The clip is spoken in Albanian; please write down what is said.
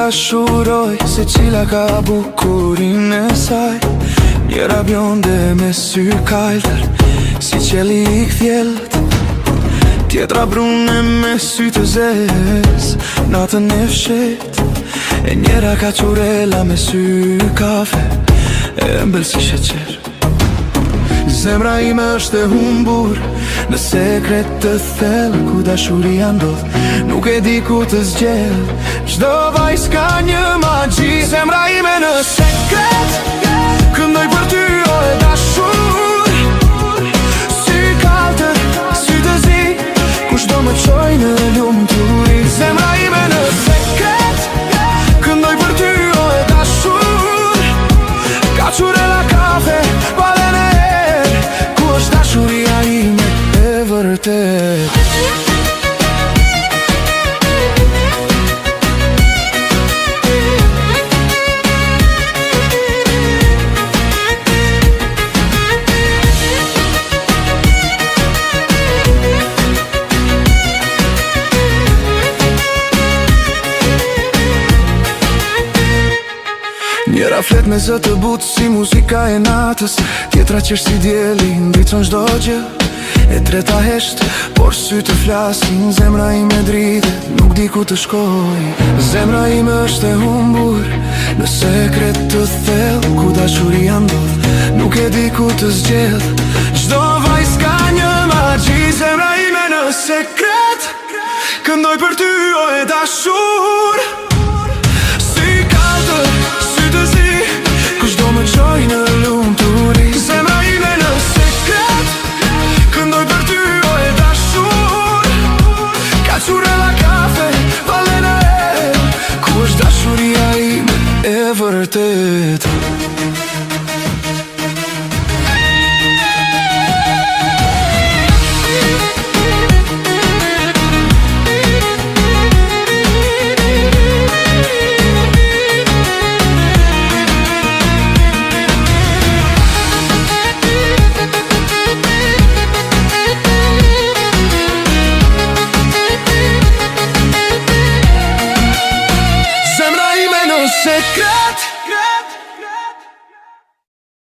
dashuroj, se cila ka bukurin e saj. Njëra bjonde me sy kajlër, si qeli I kthjellët. Tjetra brune me sy të zez, natën e fshet. E njëra ka qurela me sy kafe, e ëmbël si sheqer. Zemra ime është e humbur në sekret të thellë, ku dashuria ndodh, nuk e di ku të zgjell. Çdo vajzë ka një magji. Zemra ime në sekret këndoj për ty, o e dashur. Sy kaltër, sy të zi, kush do më qoj në lumturi. Zemra ime në sekret këndoj për ty, o e dashur. Ka qurela kafe, palen e erë, ku është dashuria ime e vërtet. Njëra flet me zë të butë si muzika e natës, tjetra qesh si djeli, ndricon çdo gjë. E treta hesht, por sy të flasin. Zemra ime dritet, nuk di ku të shkoj. Zemra ime është e humbur në sekret të thellë, ku dashuria ndodh, nuk e di ku të zgjell. Çdo vajzë ka një magji. Zemra ime në sekret këndoj për ty, o e dashur. Sy kaltër, sy të zi, kush do më qoj në lumturi. Zemra ime në sekret këndoj për ty, o e dashur. Ka qurela kafe, valen e erë, ku është dashuria ime e vërtet.